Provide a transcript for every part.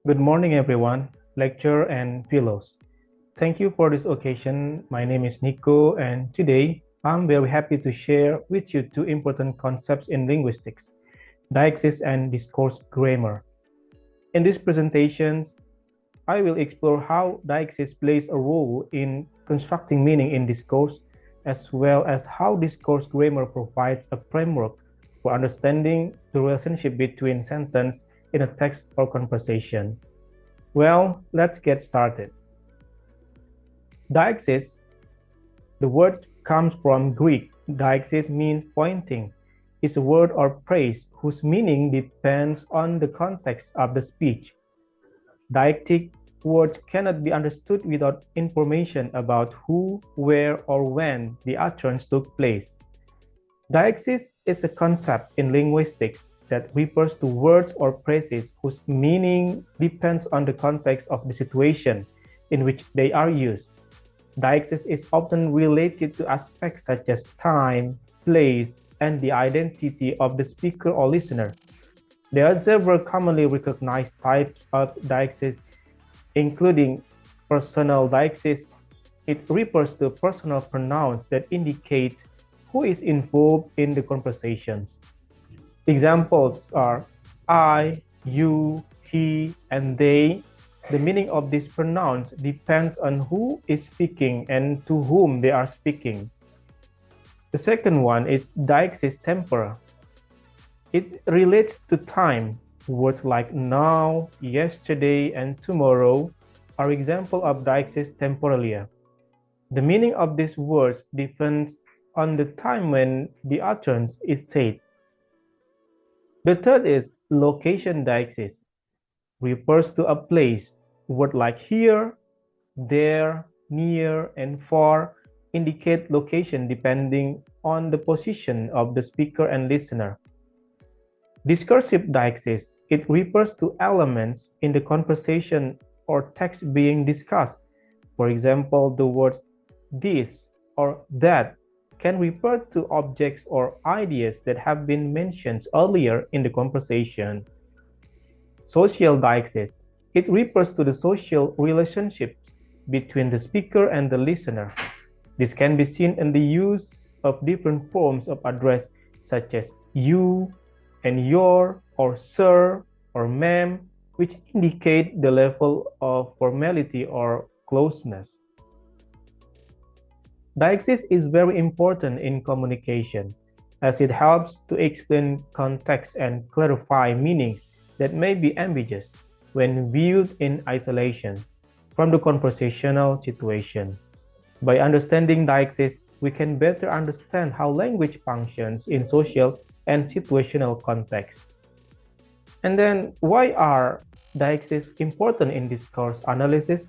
Good morning, everyone, lecturer and fellows. Thank you for this occasion. My name is Nico, and today I'm very happy to share with you two important concepts in linguistics, deixis and discourse grammar. In these presentations, I will explore how deixis plays a role in constructing meaning in discourse, as well as how discourse grammar provides a framework for understanding the relationship between sentence in a text or conversation. Well, let's get started. Deixis, the word comes from Greek. Deixis means pointing. It's a word or phrase whose meaning depends on the context of the speech. Deictic words cannot be understood without information about who, where, or when the utterance took place. Deixis is a concept in linguistics that refers to words or phrases whose meaning depends on the context of the situation in which they are used. Deixis is often related to aspects such as time, place, and the identity of the speaker or listener. There are several commonly recognized types of deixis, including personal deixis. It refers to personal pronouns that indicate who is involved in the conversations. Examples are I, you, he, and they. The meaning of these pronouns depends on who is speaking and to whom they are speaking. The second one is deixis tempora. It relates to time. Words like now, yesterday, and tomorrow are examples of deixis temporalia. The meaning of these words depends on the time when the utterance is said. The third is location deixis, refers to a place. Words like here, there, near, and far indicate location depending on the position of the speaker and listener. Discursive deixis, it refers to elements in the conversation or text being discussed. For example, the words this or that can refer to objects or ideas that have been mentioned earlier in the conversation. Social deixis, it refers to the social relationships between the speaker and the listener. This can be seen in the use of different forms of address such as you and your or sir or ma'am, which indicate the level of formality or closeness. Deixis is very important in communication as it helps to explain context and clarify meanings that may be ambiguous when viewed in isolation from the conversational situation. By understanding deixis, we can better understand how language functions in social and situational contexts. And then, why are deixis important in discourse analysis?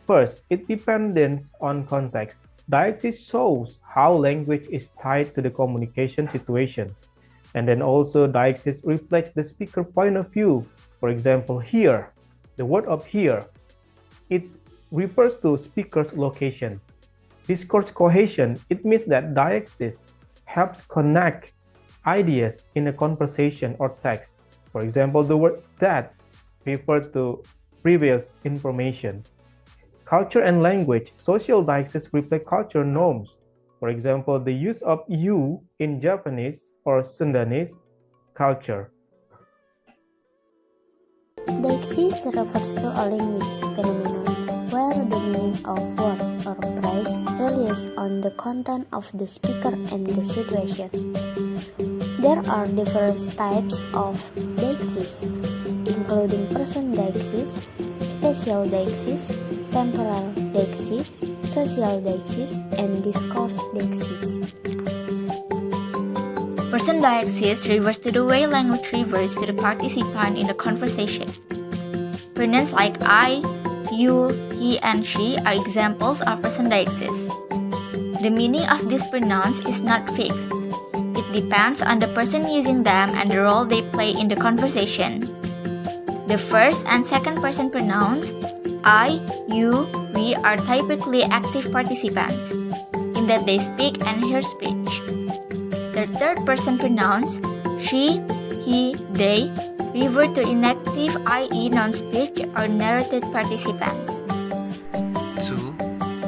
First, it depends on context. Deixis shows how language is tied to the communication situation. And then also, deixis reflects the speaker point of view. For example, here, the word of here, it refers to speaker's location. Discourse cohesion, it means that deixis helps connect ideas in a conversation or text. For example, the word that refers to previous information. Culture and language, social deixis reflect cultural norms. For example, the use of you in Japanese or Sundanese culture. Deixis refers to a language phenomenon where the meaning of word or phrase relies on the content of the speaker and the situation. There are different types of deixis, including person deixis, spatial deixis, temporal deixis, social deixis, and discourse deixis. Person deixis refers to the way language refers to the participant in the conversation. Pronouns like I, you, he, and she are examples of person deixis. The meaning of these pronouns is not fixed. It depends on the person using them and the role they play in the conversation. The first and second person pronouns, I, you, we are typically active participants, in that they speak and hear speech. The third person pronouns, she, he, they refer to inactive, i.e. non-speech or narrated participants. 2.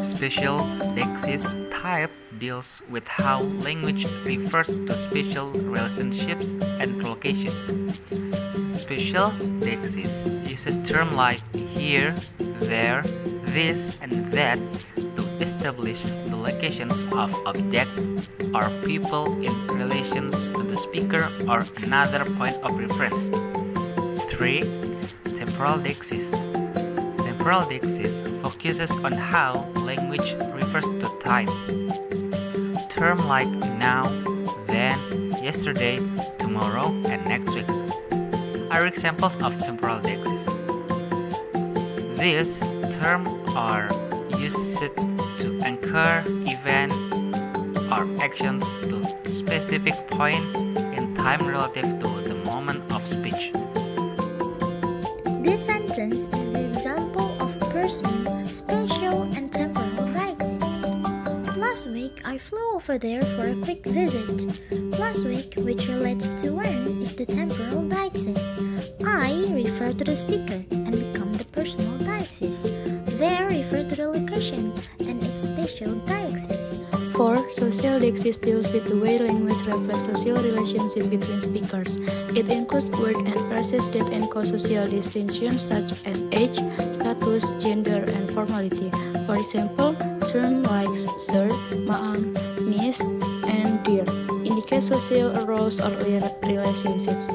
Special Deixis type deals with how language refers to spatial relationships and locations. Special Deixis uses terms like here, there, this, and that to establish the locations of objects or people in relation to the speaker or another point of reference. 3. Temporal Deixis. Temporal Deixis focuses on how language refers to time. Terms like now, then, yesterday, tomorrow, and next week are examples of temporal Deixis. These terms are used to anchor events or actions to specific point in time relative to the moment of speech. This sentence is the example of person, spatial, and temporal Deixis. Last week, I flew over there for a quick visit. Last week, which relates to when, is the temporal Deixis. I refer to the speaker and become the personal Deixis. There refer to the location and its spatial Deixis. 4. Social Deixis deals with the way language reflects social relationship between speakers. It includes words and phrases that encode social distinctions such as age, status, gender, and formality. For example, terms like sir, ma'am, miss, and dear indicate social roles or relationships.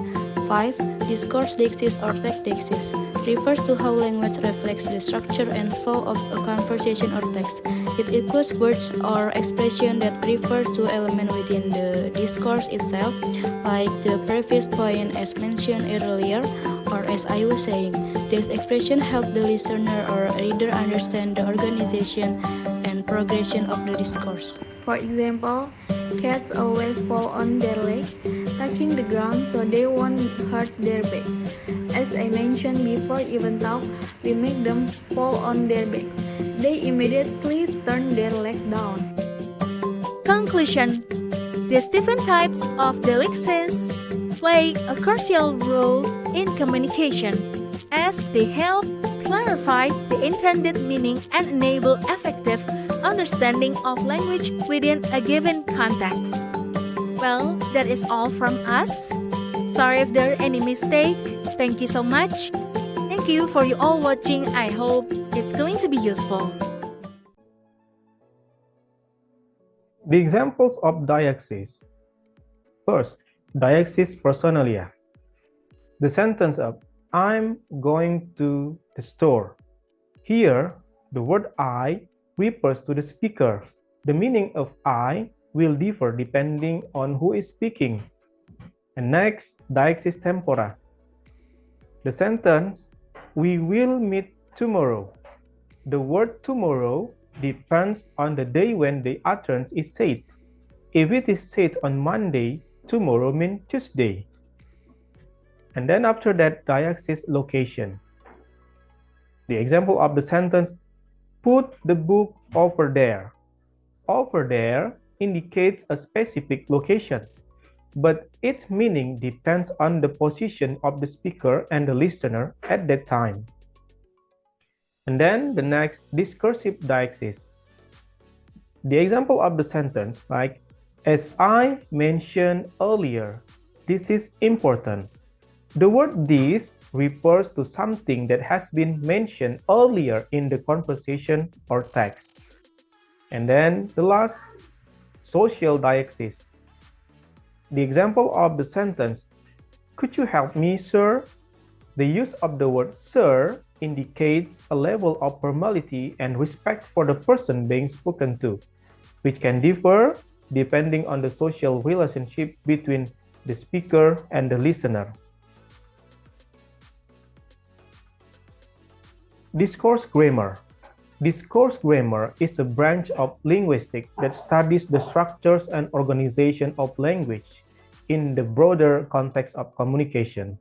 5. Discourse Deixis or text Deixis refers to how language reflects the structure and flow of a conversation or text. It includes words or expressions that refer to elements within the discourse itself, like the previous point as mentioned earlier, or as I was saying. These expressions help the listener or reader understand the organization and progression of the discourse. For example, cats always fall on their legs, touching the ground so they won't hurt their back. As I mentioned before, even though we make them fall on their backs, they immediately turn their leg down. Conclusion. These different types of Deixis play a crucial role in communication as they help clarify the intended meaning and enable effective understanding of language within a given context. Well, that is all from us. Sorry if there are any mistake. Thank you so much. Thank you for you all watching. I hope it's going to be useful. The examples of Deixis. First, Deixis personalia. The sentence of I'm going to the store. Here, the word I refers to the speaker. The meaning of I will differ depending on who is speaking. And next, Deixis tempora. The sentence, we will meet tomorrow. The word tomorrow depends on the day when the utterance is said. If it is said on Monday, tomorrow means Tuesday. And then after that, Deixis location. The example of the sentence, put the book over there. Over there indicates a specific location, but its meaning depends on the position of the speaker and the listener at that time. And then the next, discursive Deixis. The example of the sentence, like, as I mentioned earlier, this is important. The word this refers to something that has been mentioned earlier in the conversation or text. And then the last, social Deixis. The example of the sentence, could you help me, sir? The use of the word sir indicates a level of formality and respect for the person being spoken to, which can differ depending on the social relationship between the speaker and the listener. Discourse grammar. Discourse grammar is a branch of linguistics that studies the structures and organization of language in the broader context of communication.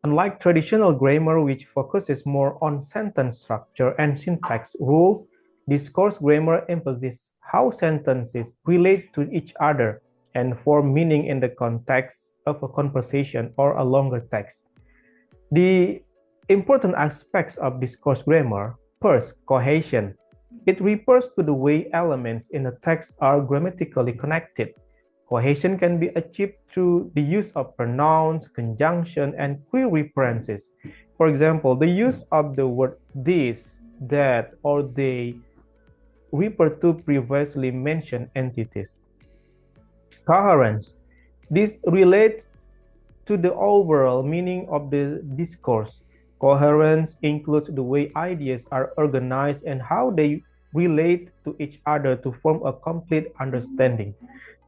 Unlike traditional grammar, which focuses more on sentence structure and syntax rules, discourse grammar emphasizes how sentences relate to each other and form meaning in the context of a conversation or a longer text. The important aspects of discourse grammar: first, cohesion. It refers to the way elements in a text are grammatically connected. Cohesion can be achieved through the use of pronouns, conjunction, and clear references. For example, the use of the word this, that, or they refer to previously mentioned entities. Coherence. This relates to the overall meaning of the discourse. Coherence includes the way ideas are organized and how they relate to each other to form a complete understanding.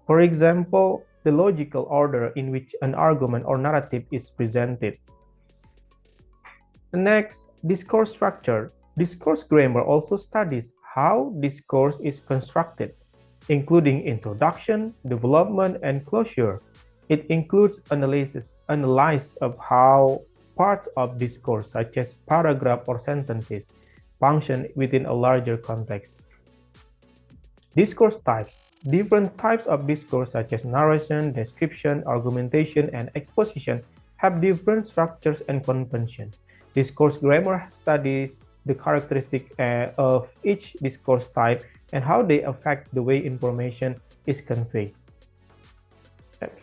For example, the logical order in which an argument or narrative is presented. Next, discourse structure. Discourse grammar also studies how discourse is constructed, including introduction, development, and closure. It includes analysis of how parts of discourse, such as paragraph or sentences, function within a larger context. Discourse types. Different types of discourse, such as narration, description, argumentation, and exposition, have different structures and conventions. Discourse grammar studies the characteristics of each discourse type and how they affect the way information is conveyed.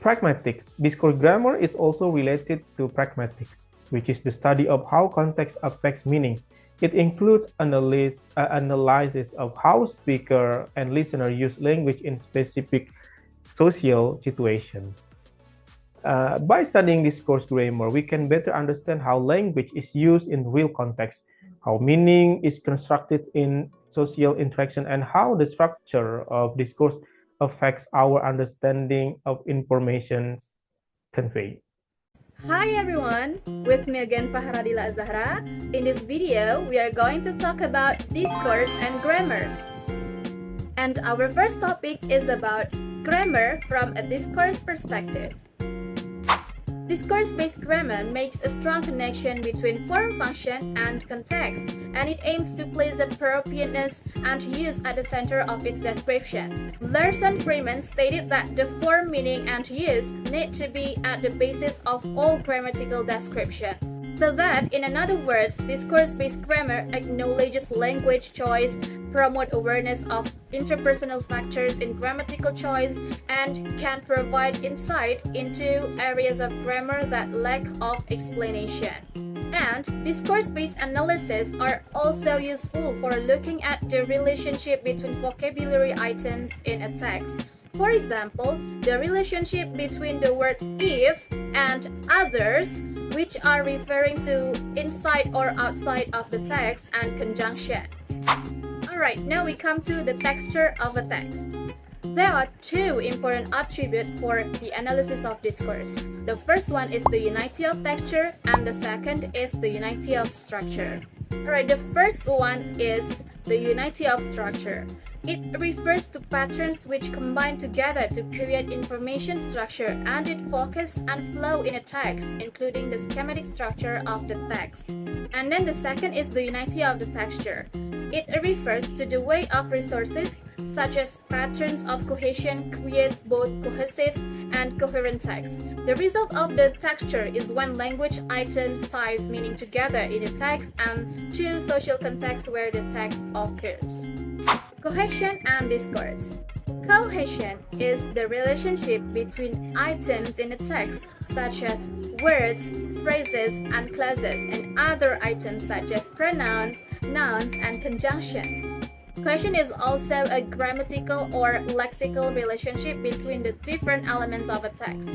Pragmatics. Discourse grammar is also related to pragmatics, which is the study of how context affects meaning. It includes analysis of how speaker and listener use language in specific social situations. By studying discourse grammar, we can better understand how language is used in real context, how meaning is constructed in social interaction, and how the structure of discourse affects our understanding of information conveyed. Hi everyone, with me again Fahradila Zahra. In this video, we are going to talk about discourse and grammar. And our first topic is about grammar from a discourse perspective. Discourse-based grammar makes a strong connection between form, function, and context, and it aims to place appropriateness and use at the center of its description. Larson Freeman stated that the form, meaning, and use need to be at the basis of all grammatical description. So that, in other words, discourse-based grammar acknowledges language choice, promote awareness of interpersonal factors in grammatical choice, and can provide insight into areas of grammar that lack of explanation. And discourse-based analysis are also useful for looking at the relationship between vocabulary items in a text. For example, the relationship between the word if and others, which are referring to inside or outside of the text, and conjunction. Alright, now we come to the texture of a text. There are two important attributes for the analysis of discourse. The first one is the unity of texture, and the second is the unity of structure. Alright, the first one is the unity of structure. It refers to patterns which combine together to create information structure, and it focus and flow in a text, including the schematic structure of the text. And then the second is the unity of the texture. It refers to the way of resources, such as patterns of cohesion, creates both cohesive and coherent text. The result of the texture is when language items ties meaning together in the text and to social context where the text occurs. Cohesion and discourse. Cohesion is the relationship between items in a text, such as words, phrases, and clauses, and other items such as pronouns, nouns, and conjunctions. Cohesion is also a grammatical or lexical relationship between the different elements of a text.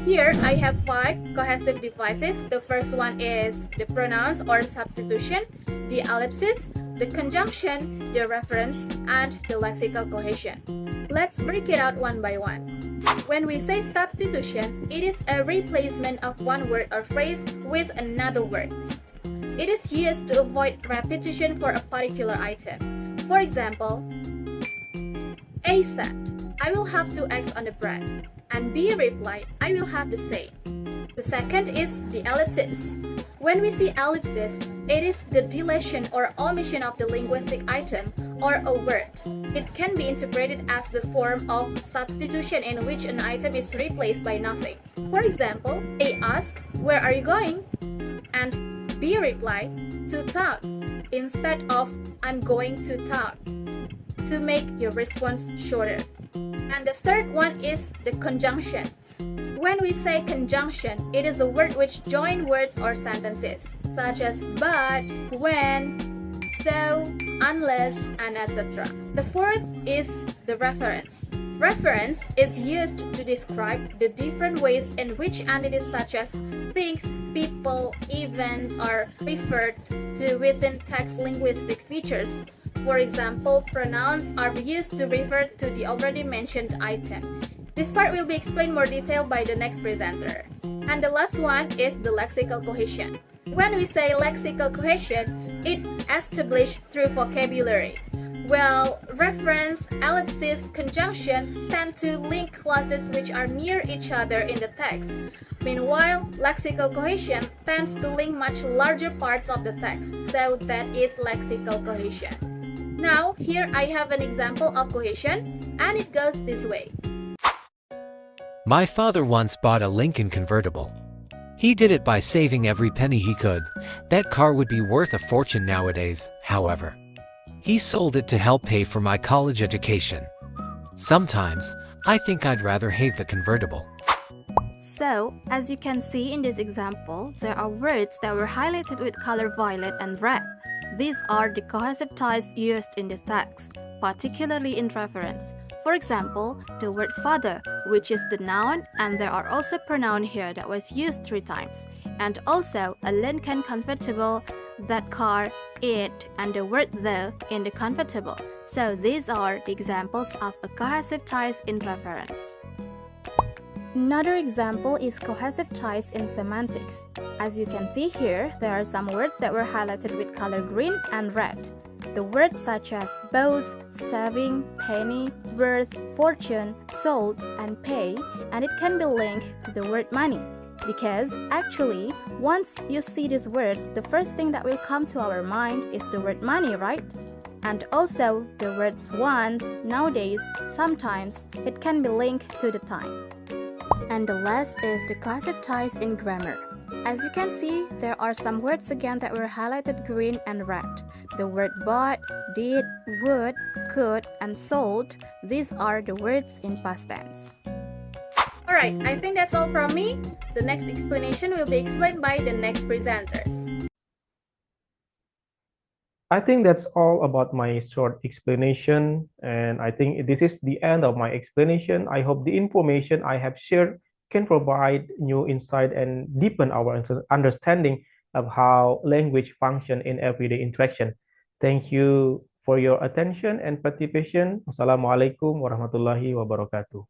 Here, I have 5 cohesive devices. The first one is the pronouns or substitution, the ellipsis, the conjunction, the reference, and the lexical cohesion. Let's break it out one by one. When we say substitution, it is a replacement of one word or phrase with another word. It is used to avoid repetition for a particular item. For example, A said, I will have 2 eggs on the bread, and B replied, I will have the same. The second is the ellipsis. When we see ellipsis, it is the deletion or omission of the linguistic item or a word. It can be interpreted as the form of substitution in which an item is replaced by nothing. For example, A asks, "Where are you going?" and B replied, "To town," instead of "I'm going to town," to make your response shorter. And the third one is the conjunction. When we say conjunction, it is a word which join words or sentences, such as but, when, so, unless, and etc. The fourth is the reference. Reference is used to describe the different ways in which entities such as things, people, events are referred to within text linguistic features. For example, pronouns are used to refer to the already mentioned item. This part will be explained more detail by the next presenter. And the last one is the lexical cohesion. When we say lexical cohesion, it established through vocabulary. Well, reference, ellipsis, conjunction tend to link clauses which are near each other in the text. Meanwhile, lexical cohesion tends to link much larger parts of the text, so that is lexical cohesion. Now, here I have an example of cohesion, and it goes this way. My father once bought a Lincoln convertible. He did it by saving every penny he could. That car would be worth a fortune nowadays, however. He sold it to help pay for my college education. Sometimes, I think I'd rather hate the convertible. So, as you can see in this example, there are words that were highlighted with color violet and red. These are the cohesive ties used in this text, particularly in reference. For example, the word father, which is the noun, and there are also pronouns here that was used 3 times. And also a Lincoln convertible, that car, it, and the word the in the convertible. So these are the examples of a cohesive ties in reference. Another example is cohesive ties in semantics. As you can see here, there are some words that were highlighted with color green and red. The words such as both, saving, penny, worth, fortune, sold, and pay, and it can be linked to the word money. Because actually, once you see these words, the first thing that will come to our mind is the word money, right? And also, the words once, nowadays, sometimes, it can be linked to the time. And the last is the cohesive ties in grammar. As you can see, there are some words again that were highlighted green and red. The word bought, did, would, could, and sold, these are the words in past tense. Alright, I think that's all from me. The next explanation will be explained by the next presenters. I think that's all about my short explanation, and I think this is the end of my explanation. I hope the information I have shared can provide new insight and deepen our understanding of how language function in everyday interaction. Thank you for your attention and participation. Wassalamualaikum warahmatullahi wabarakatuh.